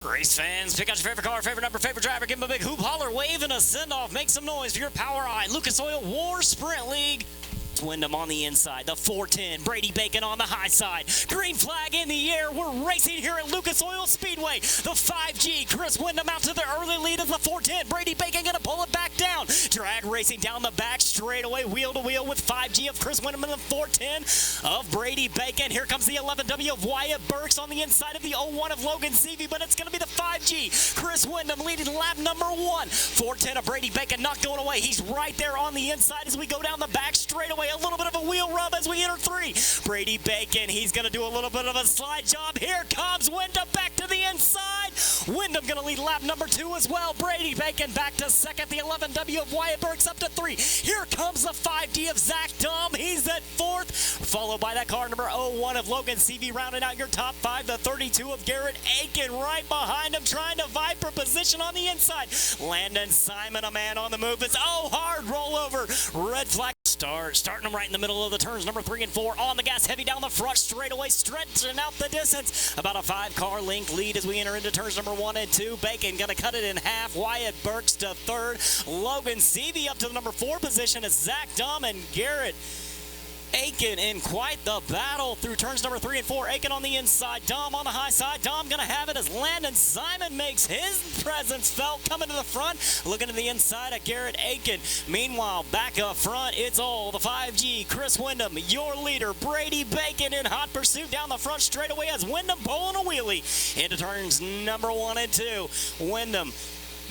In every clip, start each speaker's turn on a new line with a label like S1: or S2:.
S1: Race fans, pick out your favorite car, favorite number, favorite driver, give him a big hoop, holler, wave, and a send-off. Make some noise for your Power Eye Lucas Oil War Sprint League. Wyndham on the inside, the 410, Brady Bacon on the high side. Green flag in the air, we're racing here at Lucas Oil Speedway. The 5G, Chris Wyndham out to the early lead of the 410. Brady Bacon gonna pull it back down. Drag racing down the back straightaway, wheel to wheel with 5G of Chris Wyndham in the 410 of Brady Bacon. Here comes the 11W of Wyatt Burks on the inside of the 01 of Logan Seavey, but it's gonna be the 5G. Chris Wyndham leading lap number 1. 410 of Brady Bacon not going away. He's right there on the inside as we go down the back straightaway. A little bit of a wheel rub as we enter 3. Brady Bacon, he's going to do a little bit of a slide job. Here comes Wyndham back to the inside. Wyndham going to lead lap number 2 as well. Brady Bacon back to second. The 11W of Wyatt Burks up to 3. Here comes the 5D of Zach Dom. He's at 4th, followed by that car number 01 of Logan Seavey rounding out your top 5. The 32 of Garrett Aiken right behind him, trying to vie for position on the inside. Landon Simon, a man on the move. It's hard rollover. Red flag. Starting them right in the middle of the turns, number 3 and 4 on the gas, heavy down the front straightaway, stretching out the distance. About a 5-car length lead as we enter into turns number 1 and 2. Bacon gonna cut it in half. Wyatt Burks to 3rd. Logan Seavey up to the number 4 position as Zach Dom and Garrett Aiken in quite the battle through turns number 3 and 4. Aiken on the inside, Dom on the high side. Dom gonna have it as Landon Simon makes his presence felt coming to the front. Looking to the inside of Garrett Aiken. Meanwhile, back up front, it's all the 5G. Chris Wyndham, your leader. Brady Bacon in hot pursuit down the front straightaway as Wyndham pulling a wheelie into turns number 1 and 2. Wyndham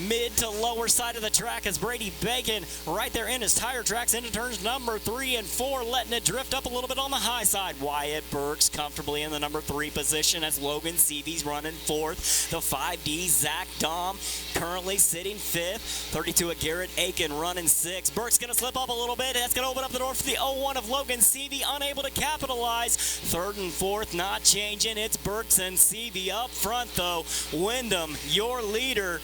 S1: mid to lower side of the track as Brady Bacon right there in his tire tracks into turns number 3 and 4, letting it drift up a little bit on the high side. Wyatt Burks comfortably in the number 3 position as Logan Seavey's running 4th. The 5D, Zach Dom, currently sitting 5th. 32 of Garrett Aiken running 6th. Burks going to slip up a little bit. That's going to open up the door for the 01 of Logan Seavey, unable to capitalize. 3rd and 4th, not changing. It's Burks and Seavey up front, though. Wyndham, your leader.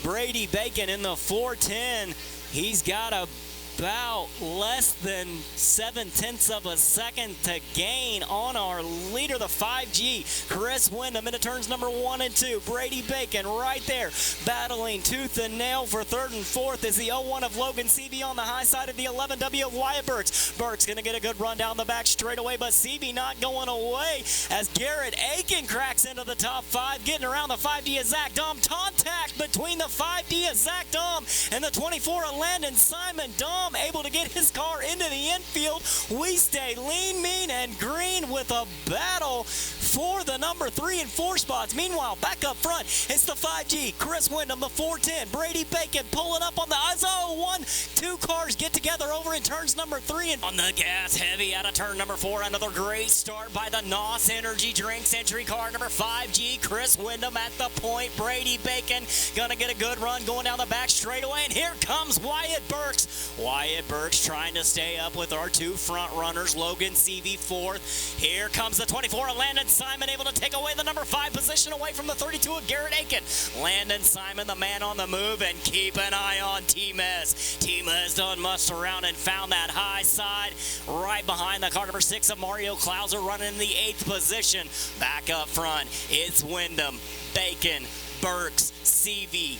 S1: Brady Bacon in the 410. He's got about less than 0.7 of a second to gain on our leader, the 5G. Chris Wyndham into turns number 1 and 2. Brady Bacon right there battling tooth and nail for 3rd and 4th is the 01 of Logan Seavey on the high side of the 11W of Wyatt Burks. Burks going to get a good run down the back straightaway, but Seavey not going away as Garrett Aiken cracks into the top 5, getting around the 5D of Zach Dom. Contact between the 5D of Zach Dom and the 24 of Landon Simon. Dom able to get his car into the infield. We stay lean, mean, and green with a battle for the number 3 and 4 spots. Meanwhile, back up front, it's the 5G. Chris Wyndham, the 410. Brady Bacon pulling up on the 01. 2 cars get together over in turns number 3 and on the gas, heavy out of turn number 4. Another great start by the NOS Energy Drinks entry car number 5G. Chris Wyndham at the point. Brady Bacon gonna get a good run going down the back straightaway, and here comes Wyatt Burks. Wyatt Burks trying to stay up with our 2 front runners. Logan Seavey 4th. Here comes the 24 of Landon Simon, able to take away the number 5 position away from the 32 of Garrett Aiken. Landon Simon, the man on the move, and keep an eye on T-Mez. T-Mez done mussed around and found that high side right behind the car number 6 of Mario Klauser running in the 8th position. Back up front, it's Wyndham, Bacon, Burks, Seavey,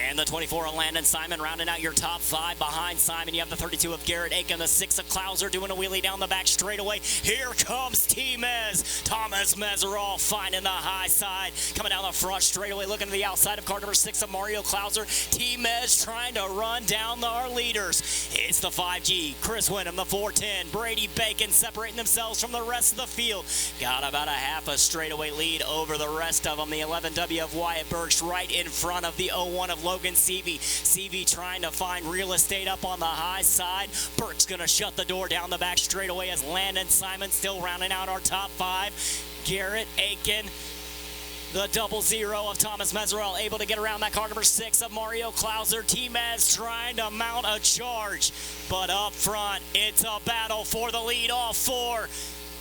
S1: and the 24 of Landon Simon rounding out your top 5. Behind Simon, you have the 32 of Garrett Aiken, the 6 of Klauser doing a wheelie down the back straightaway. Here comes T-Mez. Thomas Meserol finding the high side. Coming down the front straightaway, looking to the outside of car number 6 of Mario Klauser. T-Mez trying to run down our leaders. It's the 5G. Chris Wyndham, the 410. Brady Bacon separating themselves from the rest of the field. Got about a half a straightaway lead over the rest of them. The 11W of Wyatt Burks right in front of the 01 of Logan Seavey. Seavey trying to find real estate up on the high side. Burks gonna shut the door down the back straightaway as Landon Simon still rounding out our top 5. Garrett Aiken, the 00 of Thomas Meserol, able to get around that car number 6 of Mario Klauser. T-Mez trying to mount a charge, but up front, it's a battle for the lead. All 4.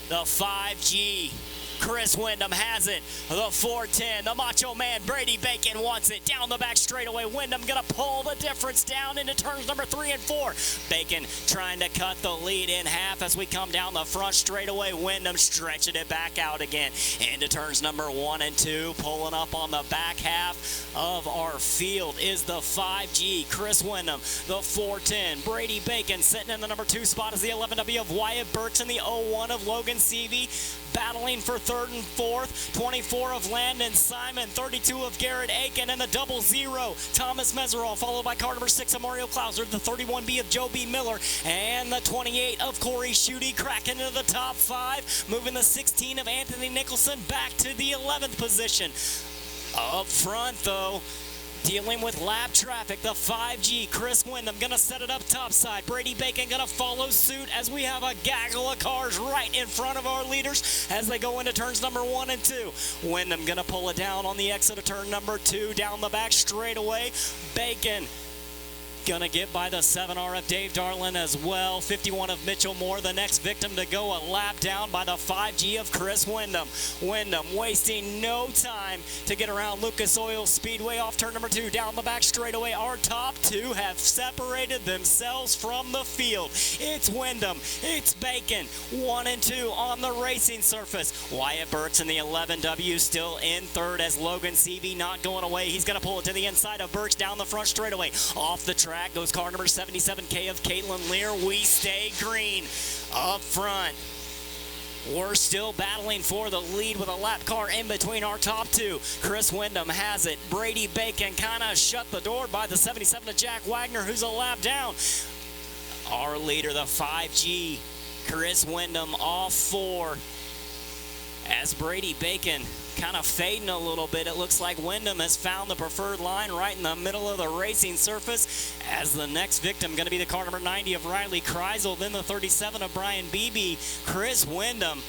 S1: The 5G Chris Windham has it. The 410. The Macho Man Brady Bacon wants it. Down the back straightaway. Windham going to pull the difference down into turns number 3 and 4. Bacon trying to cut the lead in half as we come down the front straightaway. Windham stretching it back out again into turns number 1 and 2. Pulling up on the back half of our field is the 5G. Chris Windham, the 410. Brady Bacon sitting in the number 2 spot is the 11W of Wyatt Burks and the 01 of Logan Seavey. Battling for 3rd and 4th, 24 of Landon Simon, 32 of Garrett Aiken, and the 00, Thomas Meserol, followed by car number 6 of Mario Klauser, the 31B of Joe B. Miller, and the 28 of Corey Schutte, cracking into the top 5, moving the 16 of Anthony Nicholson back to the 11th position. Up front, though, dealing with lap traffic, the 5G, Chris Windham going to set it up topside. Brady Bacon going to follow suit as we have a gaggle of cars right in front of our leaders as they go into turns number 1 and 2. Windham going to pull it down on the exit of turn number 2, down the back straightaway. Bacon gonna get by the 7R of Dave Darlin as well. 51 of Mitchell Moore, the next victim to go a lap down by the 5G of Chris Windham. Windham wasting no time to get around Lucas Oil Speedway off turn number 2. Down the back straightaway, our top 2 have separated themselves from the field. It's Windham, it's Bacon, 1 and 2 on the racing surface. Wyatt Burks in the 11W still in 3rd as Logan Seavey not going away. He's gonna pull it to the inside of Burks down the front straightaway. Off the track goes car number 77K of Caitlin Lear. We stay green. Up front, we're still battling for the lead with a lap car in between our top 2. Chris Windham has it. Brady Bacon kind of shut the door by the 77 of Jack Wagner, who's a lap down. Our leader, the 5G, Chris Windham, off 4. As Brady Bacon kind of fading a little bit, it looks like Windham has found the preferred line right in the middle of the racing surface, as the next victim going to be the car number 90 of Riley Kreisel, then the 37 of Brian Beebe. Chris Windham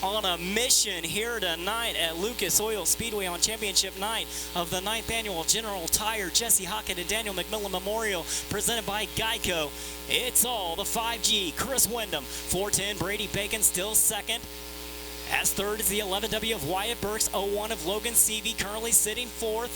S1: on a mission here tonight at Lucas Oil Speedway on championship night of the 9th annual General Tire Jesse Hockett and Daniel McMillan Memorial, presented by Geico. It's all the 5G, Chris Windham. 410 Brady Bacon still second. As 3rd is the 11W of Wyatt Burks, 01 of Logan Seavey, currently sitting 4th.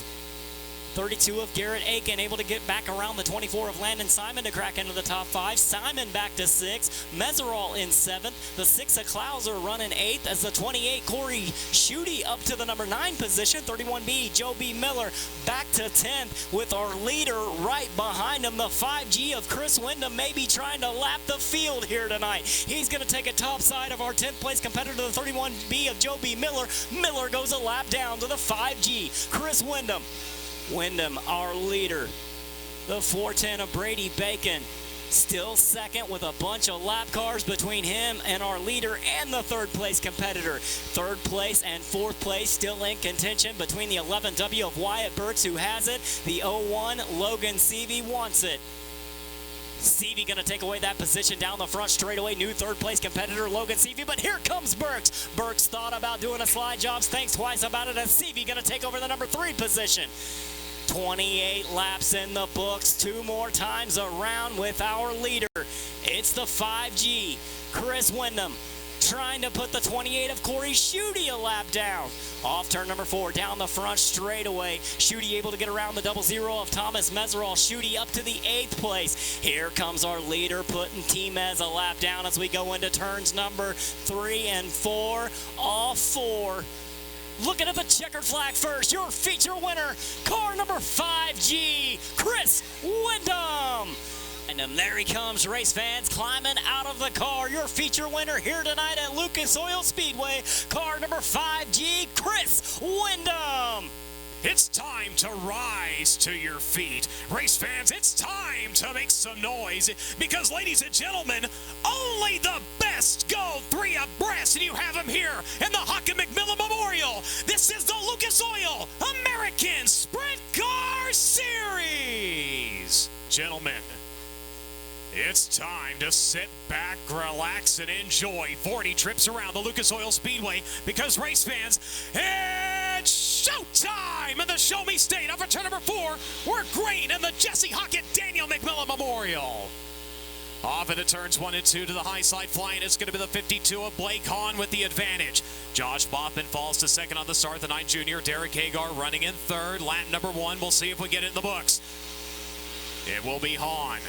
S1: 32 of Garrett Aiken, able to get back around the 24 of Landon Simon to crack into the top 5. Simon back to 6. Meserol in 7th. The 6 of Klauser running 8th as the 28 Corey Schutte up to the number 9 position. 31B Joe B. Miller back to 10th with our leader right behind him. The 5G of Chris Windham may be trying to lap the field here tonight. He's going to take a top side of our 10th place competitor, the 31B of Joe B. Miller. Miller goes a lap down to the 5G. Chris Windham. Windham, our leader. The 410 of Brady Bacon, still second with a bunch of lap cars between him and our leader and the 3rd place competitor. 3rd place and 4th place still in contention between the 11W of Wyatt Burks, who has it. The 01 Logan Seavey wants it. Seavey going to take away that position down the front straightaway. New 3rd place competitor Logan Seavey, but here comes Burks. Burks thought about doing a slide job, thinks twice about it, as Seavey going to take over the number 3 position. 28 laps in the books, 2 more times around with our leader. It's the 5G, Chris Windham, trying to put the 28 of Corey Schutte a lap down. Off turn number 4, down the front straightaway. Schutte able to get around the 00 of Thomas Meserol. Schutte up to the 8th place. Here comes our leader, putting Timez a lap down as we go into turns number 3 and 4. All 4. Looking at the checkered flag first, your feature winner, car number 5G, Chris Windham. And there he comes, race fans, climbing out of the car. Your feature winner here tonight at Lucas Oil Speedway, car number 5G, Chris Windham.
S2: It's time to rise to your feet. Race fans, it's time to make some noise because, ladies and gentlemen, only the best go 3 abreast, and you have them here in the Hockett McMillan Memorial. This is the Lucas Oil American Sprint Car Series. Gentlemen, it's time to sit back, relax, and enjoy 40 trips around the Lucas Oil Speedway because, race fans, it's showtime in the Show Me State of return number 4. We're green in the Jesse Hockett Daniel McMillan Memorial. Off into turns 1 and 2 to the high side flying. It's going to be the 52 of Blake Hahn with the advantage. Josh Boffman falls to second on the start. The 9 junior, Derek Hagar, running in third. Lap number 1. We'll see if we get it in the books. It will be Hahn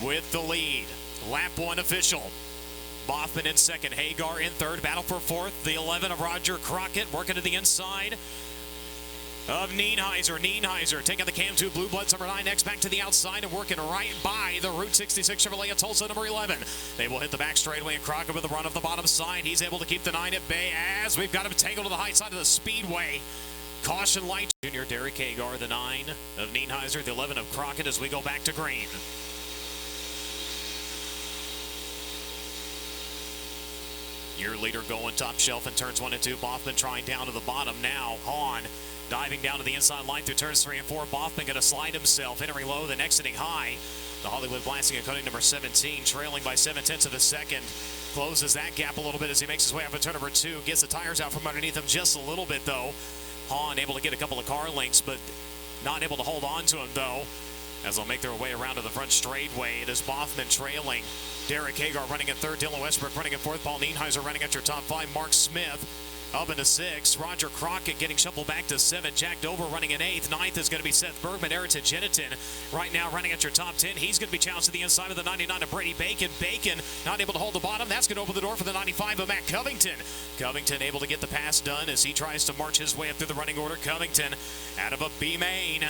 S2: with the lead. Lap 1 official. Boffman in second. Hagar in third. Battle for fourth. The 11 of Roger Crockett working to the inside of Nienheiser. Nienheiser taking the Cam 2 Blue Bloods number 9 next back to the outside and working right by the Route 66 Chevrolet of Tulsa number 11. They will hit the back straightaway and Crockett with the run of the bottom side. He's able to keep the 9 at bay as we've got him tangled to the high side of the speedway. Caution light. Junior Derek Hagar, the 9 of Nienheiser, the 11 of Crockett as we go back to green. Your leader going top shelf in turns 1 and 2. Boffman trying down to the bottom now. Hahn diving down to the inside line through turns 3 and 4. Boffman going to slide himself, entering low, then exiting high. The Hollywood Blasting and Coating number 17, trailing by 0.7 of a second. Closes that gap a little bit as he makes his way up to turn number 2. Gets the tires out from underneath him just a little bit, though. Hahn able to get a couple of car lengths, but not able to hold on to him, though, as they'll make their way around to the front straightaway. It is Boffman trailing. Derek Hagar running in third. Dylan Westbrook running in fourth. Paul Nienheiser running at your top 5. Mark Smith up into 6. Roger Crockett getting shuffled back to 7. Jack Dover running in 8th. 9th is going to be Seth Bergman. Ayrton Jeniton right now running at your top 10. He's going to be challenged to the inside of the 99 of Brady Bacon. Bacon not able to hold the bottom. That's going to open the door for the 95 of Matt Covington. Covington able to get the pass done as he tries to march his way up through the running order. Covington out of a B main.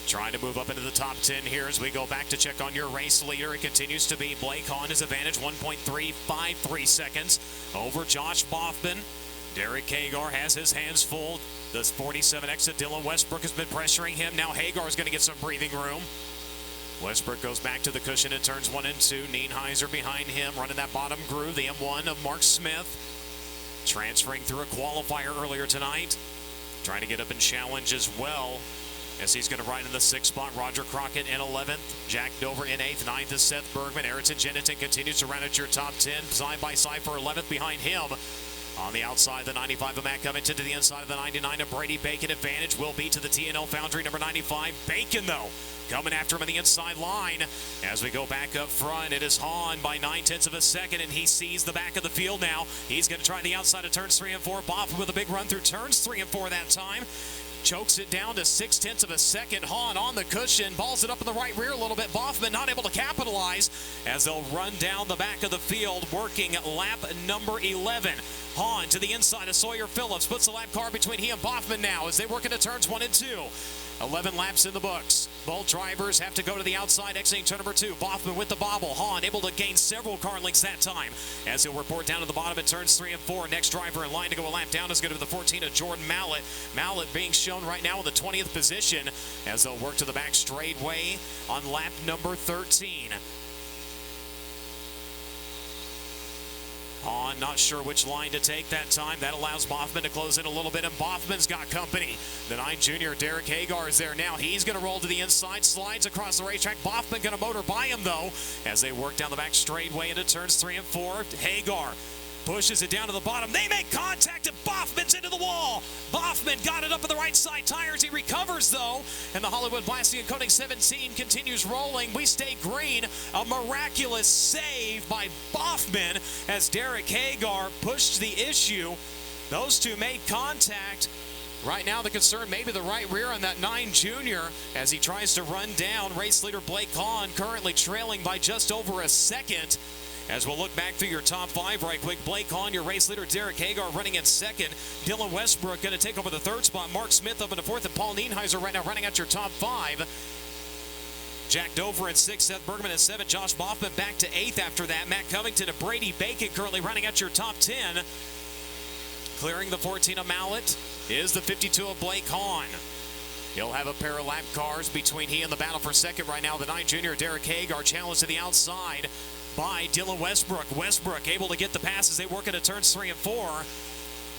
S2: Trying to move up into the top 10 here as we go back to check on your race leader. It continues to be Blake Hahn. His advantage 1.353 seconds over Josh Boffman. Derek Hagar has his hands full. The 47 exit Dylan Westbrook has been pressuring him. Now Hagar's going to get some breathing room. Westbrook goes back to the cushion in turns 1 and 2. Nienheiser behind him running that bottom groove. The M1 of Mark Smith transferring through a qualifier earlier tonight. Trying to get up and challenge as well, as he's going to ride in the 6th spot. Roger Crockett in 11th. Jack Dover in 8th. 9th is Seth Bergman. Ayrton Jeniton continues to run at your top 10. Side by side for 11th behind him. On the outside, the 95 of Matt Covington to the inside of the 99 of Brady Bacon. Advantage will be to the TNL Foundry number 95. Bacon, though, coming after him on the inside line. As we go back up front, it is Hahn by 0.9 of a second, and he sees the back of the field now. He's going to try the outside of turns 3 and 4. Boffman with a big run through turns 3 and 4 that time. Chokes it down to 0.6 of a second. Hahn on the cushion, balls it up in the right rear a little bit. Boffman not able to capitalize as they'll run down the back of the field, working lap number 11. Hahn to the inside of Sawyer Phillips, puts the lap car between he and Boffman now as they work into turns 1 and 2. 11 laps in the books. Both drivers have to go to the outside, exiting turn number 2. Boffman with the bobble. Hahn able to gain several car lengths that time, as he'll report down to the bottom at turns 3 and 4. Next driver in line to go a lap down is going to be the 14 of Jordan Mallett. Mallett being shown right now in the 20th position as they'll work to the back straightaway on lap number 13. Hahn not sure which line to take that time. That allows Boffman to close in a little bit, and Boffman's got company. The 9 junior, Derek Hagar, is there now. He's going to roll to the inside, slides across the racetrack. Boffman going to motor by him, though, as they work down the back straightaway into turns 3 and 4. Hagar pushes it down to the bottom. They make contact, and Boffman's into the wall. Boffman got it up on the right side tires. He recovers, though, and the Hollywood Blasting and Coating 17 continues rolling. We stay green. A miraculous save by Boffman as Derek Hagar pushed the issue. Those two made contact. Right now the concern maybe the right rear on that 9 junior as he tries to run down race leader Blake Hahn, currently trailing by just over a second. As we'll look back through your top 5 right quick, Blake Hahn, your race leader, Derek Hagar running in 2nd. Dylan Westbrook going to take over the 3rd spot. Mark Smith up in the 4th, and Paul Nienheiser right now running at your top 5. Jack Dover in 6th, Seth Bergman in 7th, Josh Boffman back to 8th after that. Matt Covington and Brady Bacon currently running at your top 10. Clearing the 14 of Mallett is the 52 of Blake Hahn. He'll have a pair of lap cars between he and the battle for 2nd right now. The 9 junior, Derek Hagar, challenged to the outside by Dylan Westbrook. Westbrook able to get the pass as they work into turns 3 and 4.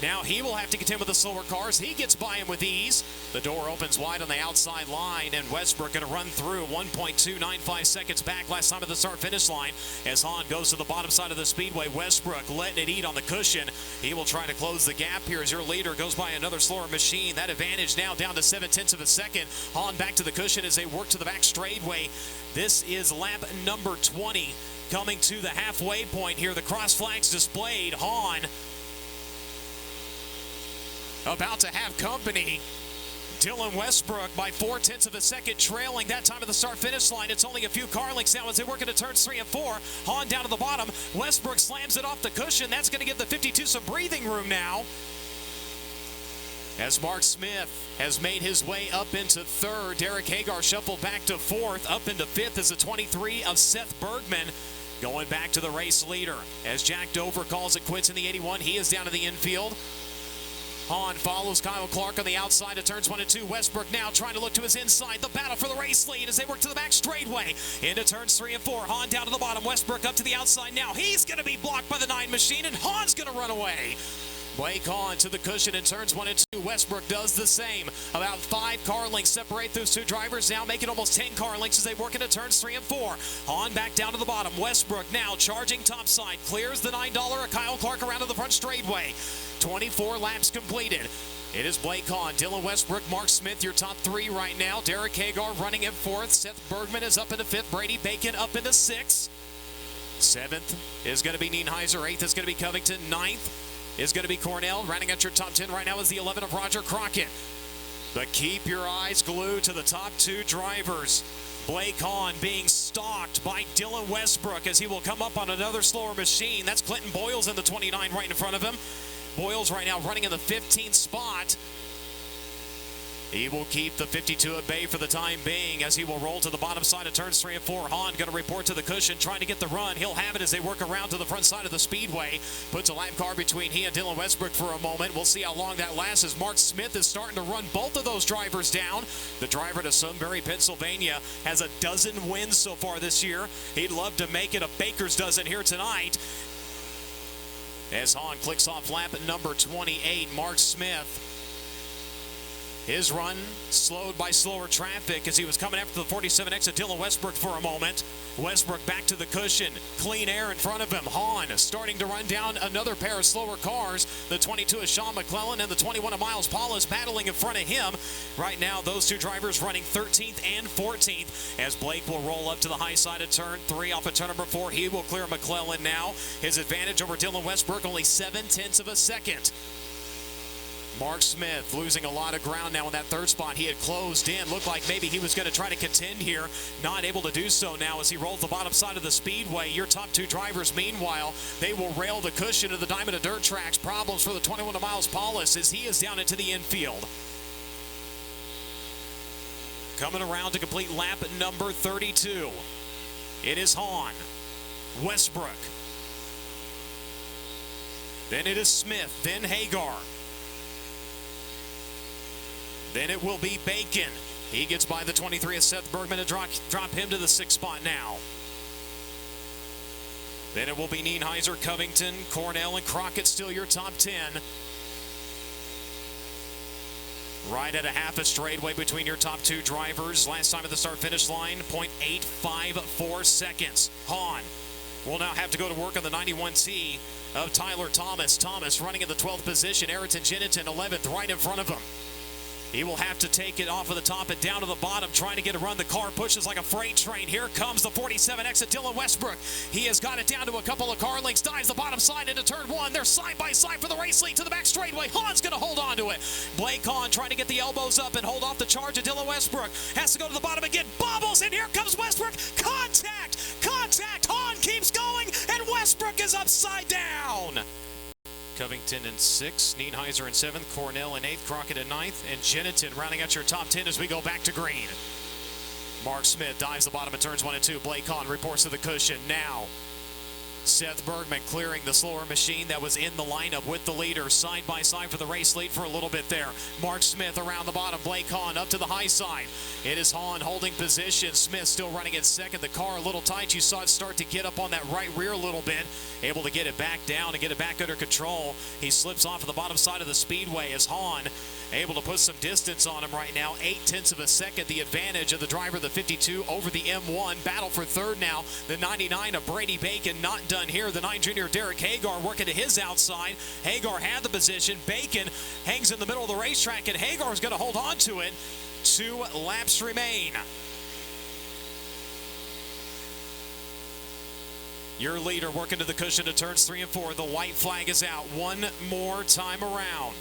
S2: Now he will have to contend with the slower cars. He gets by him with ease. The door opens wide on the outside line, and Westbrook going to run through 1.295 seconds back last time at the start-finish line as Hahn goes to the bottom side of the speedway. Westbrook letting it eat on the cushion. He will try to close the gap here as your leader goes by another slower machine. That advantage now down to 0.7 of a second. Hahn back to the cushion as they work to the back straightway. This is lap number 20 coming to the halfway point here. The cross flags displayed. Hahn about to have company. Dylan Westbrook by 0.4 of a second trailing that time at the start-finish line. It's only a few car lengths now as they work into turns 3 and 4. Hahn down to the bottom. Westbrook slams it off the cushion. That's going to give the 52 some breathing room now, as Mark Smith has made his way up into third. Derek Hagar shuffled back to fourth. Up into fifth is the 23 of Seth Bergman, going back to the race leader. As Jack Dover calls it quits in the 81, he is down to the infield. Hahn follows Kyle Clark on the outside of turns 1 and 2. Westbrook now trying to look to his inside. The battle for the race lead as they work to the back straightway. Into turns 3 and 4. Hahn down to the bottom. Westbrook up to the outside now. He's going to be blocked by the 9 machine, and Hahn's going to run away. Blake Hahn to the cushion in turns 1 and 2. Westbrook does the same. About 5 car lengths separate those two drivers now, making almost 10 car lengths as they work into turns 3 and 4. Hahn back down to the bottom. Westbrook now charging topside. Clears the $9 of Kyle Clark around to the front straightway. 24 laps completed. It is Blake Hahn, Dylan Westbrook, Mark Smith, your top 3 right now. Derek Hagar running in 4th. Seth Bergman is up into 5th. Brady Bacon up into 6th. 7th is going to be Nienheiser. 8th is going to be Covington. 9th is going to be Cornell. Rounding out your top 10 right now is the 11 of Roger Crockett. But keep your eyes glued to the top 2 drivers. Blake Hahn being stalked by Dylan Westbrook as he will come up on another slower machine. That's Clinton Boyles in the 29 right in front of him. Boyles right now running in the 15th spot. He will keep the 52 at bay for the time being as he will roll to the bottom side of turns 3 and 4. Hahn going to report to the cushion, trying to get the run. He'll have it as they work around to the front side of the speedway. Puts a lap car between he and Dylan Westbrook for a moment. We'll see how long that lasts as Mark Smith is starting to run both of those drivers down. The driver to Sunbury, Pennsylvania, has a dozen wins so far this year. He'd love to make it a baker's dozen here tonight. As Hahn clicks off lap number 28, Mark Smith. His run slowed by slower traffic as he was coming after the 47X of Dylan Westbrook for a moment. Westbrook back to the cushion. Clean air in front of him. Hahn starting to run down another pair of slower cars. The 22 of Sean McClellan and the 21 of Miles Paulus battling in front of him. Right now, those two drivers running 13th and 14th as Blake will roll up to the high side of turn 3 off of turn number 4. He will clear McClellan now. His advantage over Dylan Westbrook only 0.7 of a second. Mark Smith losing a lot of ground now in that third spot. He had closed in. Looked like maybe he was going to try to contend here. Not able to do so now as he rolls the bottom side of the speedway. Your top 2 drivers, meanwhile, they will rail the cushion of the Diamond of Dirt tracks. Problems for the 21 of Miles Paulus as he is down into the infield. Coming around to complete lap number 32. It is Hahn, Westbrook. Then it is Smith, then Hagar. Then it will be Bacon. He gets by the 23 of Seth Bergman to drop him to the 6th spot now. Then it will be Nienheiser, Covington, Cornell, and Crockett still your top 10. Right at a half a straightaway between your top 2 drivers. Last time at the start-finish line, 0.854 seconds. Hahn will now have to go to work on the 91T of Tyler Thomas. Thomas running in the 12th position. Ayrton Jennington 11th right in front of him. He will have to take it off of the top and down to the bottom, trying to get a run. The car pushes like a freight train. Here comes the 47X of Dylan Westbrook. He has got it down to a couple of car lengths, dives the bottom side into turn 1. They're side by side for the race lead to the back straightaway. Hahn's going to hold on to it. Blake Hahn trying to get the elbows up and hold off the charge of Dylan Westbrook. Has to go to the bottom again. Bobbles, and here comes Westbrook. Contact! Contact! Hahn keeps going, and Westbrook is upside down. Covington in 6th, Nienheiser in 7th, Cornell in 8th, Crockett in 9th, and Jennington rounding out your top 10 as we go back to green. Mark Smith dives the bottom of turns 1 and 2. Blake Hahn reports to the cushion now. Seth Bergman clearing the slower machine that was in the lineup with the leader side by side for the race lead for a little bit there. Mark Smith around the bottom. Blake Hahn up to the high side. It is Hahn holding position. Smith still running in second. The car a little tight. You saw it start to get up on that right rear a little bit. Able to get it back down and get it back under control. He slips off of the bottom side of the speedway as Hahn able to put some distance on him right now. 0.8 of a second, the advantage of the driver, the 52, over the M1. Battle for third now. The 99 of Brady Bacon not done here. The 9 junior Derek Hagar working to his outside. Hagar had the position. Bacon hangs in the middle of the racetrack, and Hagar is going to hold on to it. 2 laps remain. Your leader working to the cushion to turns 3 and 4. The white flag is out one more time around.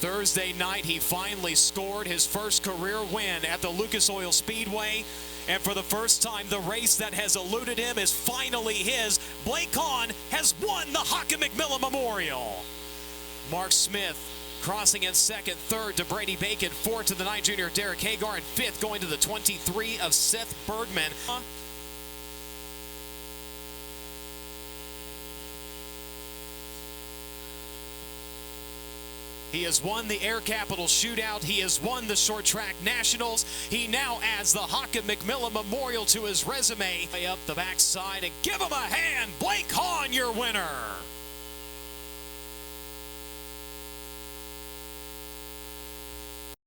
S2: Thursday night, he finally scored his first career win at the Lucas Oil Speedway. And for the first time, the race that has eluded him is finally his. Blake Hahn has won the Hockett McMillan Memorial. Mark Smith crossing in second, third to Brady Bacon, fourth to the 9 junior Derek Hagar, and fifth going to the 23 of Seth Bergman. He has won the Air Capital Shootout. He has won the Short Track Nationals. He now adds the Hockett McMillan Memorial to his resume. Up the backside and give him a hand. Blake Hahn, your winner.